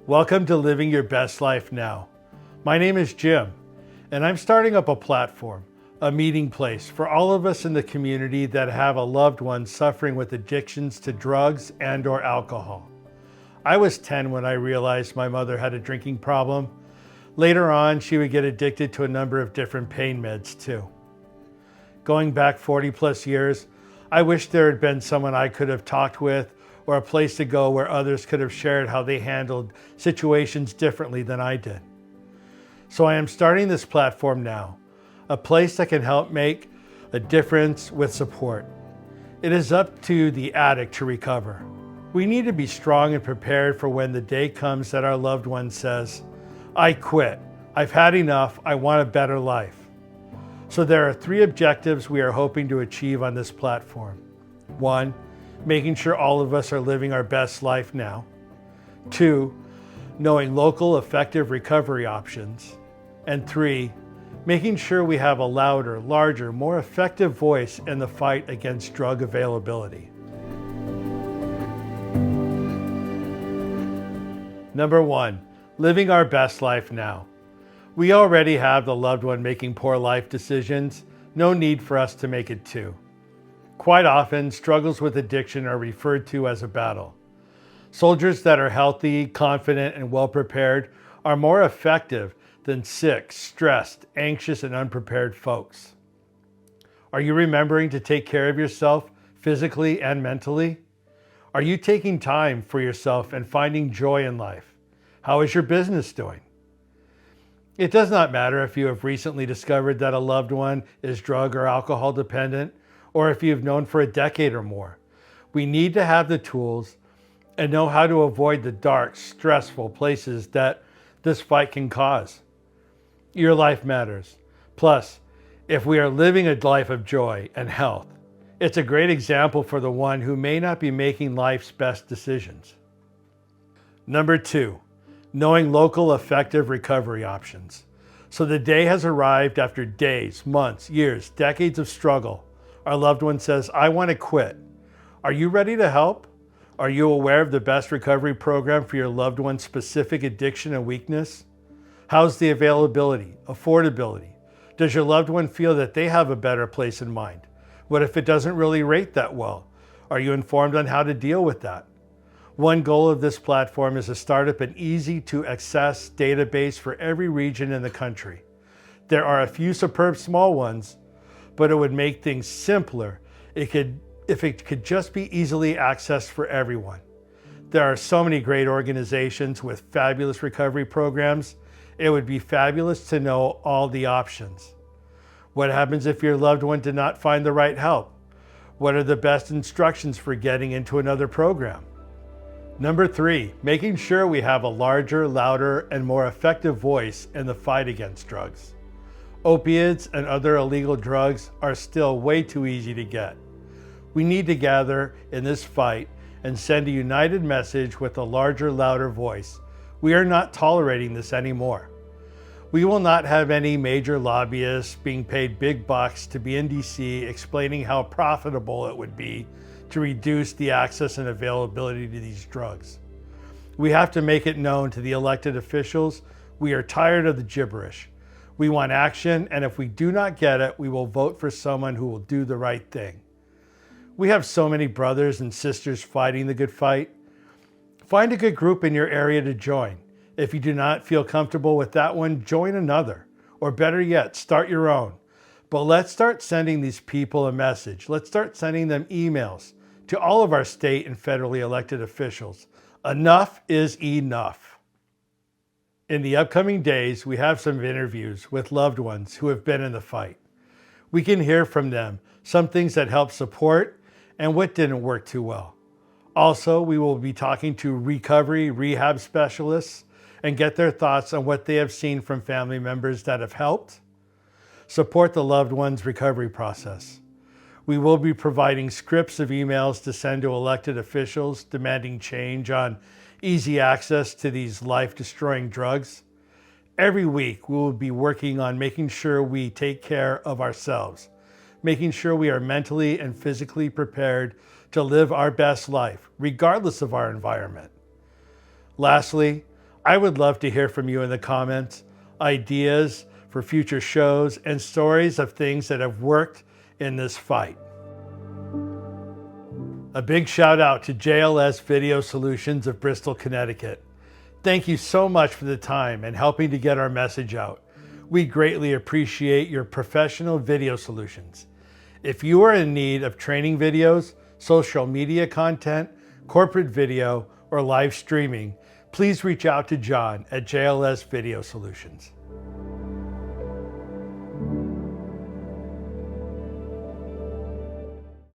Welcome to Living Your Best Life Now. My name is Jim, and I'm starting up a platform, a meeting place for all of us in the community that have a loved one suffering with addictions to drugs and/or alcohol. I was 10 when I realized my mother had a drinking problem. Later on, she would get addicted to a number of different pain meds too. Going back 40 plus years, I wish there had been someone I could have talked with or a place to go where others could have shared how they handled situations differently than I did. So I am starting this platform now, a place that can help make a difference with support. It is up to the addict to recover. We need to be strong and prepared for when the day comes that our loved one says, "I quit. I've had enough. I want a better life." So there are 3 objectives we are hoping to achieve on this platform. 1, making sure all of us are living our best life now. 2, knowing local effective recovery options. And 3, making sure we have a louder, larger, more effective voice in the fight against drug availability. Number 1, living our best life now. We already have the loved one making poor life decisions. No need for us to make it too. Quite often, struggles with addiction are referred to as a battle. Soldiers that are healthy, confident, and well-prepared are more effective than sick, stressed, anxious, and unprepared folks. Are you remembering to take care of yourself physically and mentally? Are you taking time for yourself and finding joy in life? How is your business doing? It does not matter if you have recently discovered that a loved one is drug or alcohol dependent, or if you've known for a decade or more. We need to have the tools and know how to avoid the dark, stressful places that this fight can cause. Your life matters. Plus, if we are living a life of joy and health, it's a great example for the one who may not be making life's best decisions. Number 2, knowing local effective recovery options. So the day has arrived after days, months, years, decades of struggle. Our loved one says, "I want to quit." Are you ready to help? Are you aware of the best recovery program for your loved one's specific addiction and weakness? How's the availability, affordability? Does your loved one feel that they have a better place in mind? What if it doesn't really rate that well? Are you informed on how to deal with that? One goal of this platform is to start up an easy-to-access database for every region in the country. There are a few superb small ones, but it would make things simpler if it could just be easily accessed for everyone. There are so many great organizations with fabulous recovery programs. It would be fabulous to know all the options. What happens if your loved one did not find the right help? What are the best instructions for getting into another program? Number 3, making sure we have a larger, louder, and more effective voice in the fight against drugs. Opiates and other illegal drugs are still way too easy to get. We need to gather in this fight and send a united message with a larger, louder voice. We are not tolerating this anymore. We will not have any major lobbyists being paid big bucks to be in DC explaining how profitable it would be to reduce the access and availability to these drugs. We have to make it known to the elected officials we are tired of the gibberish. We want action, and if we do not get it, we will vote for someone who will do the right thing. We have so many brothers and sisters fighting the good fight. Find a good group in your area to join. If you do not feel comfortable with that one, join another. Or better yet, start your own. But let's start sending these people a message. Let's start sending them emails to all of our state and federally elected officials. Enough is enough. In the upcoming days, we have some interviews with loved ones who have been in the fight. We can hear from them some things that help support and what didn't work too well. Also, we will be talking to recovery rehab specialists and get their thoughts on what they have seen from family members that have helped support the loved one's recovery process. We will be providing scripts of emails to send to elected officials demanding change on easy access to these life-destroying drugs. Every week, we will be working on making sure we take care of ourselves, making sure we are mentally and physically prepared to live our best life, regardless of our environment. Lastly, I would love to hear from you in the comments, ideas for future shows, and stories of things that have worked in this fight. A big shout out to JLS Video Solutions of Bristol, Connecticut. Thank you so much for the time and helping to get our message out. We greatly appreciate your professional video solutions. If you are in need of training videos, social media content, corporate video, or live streaming, please reach out to John at JLS Video Solutions.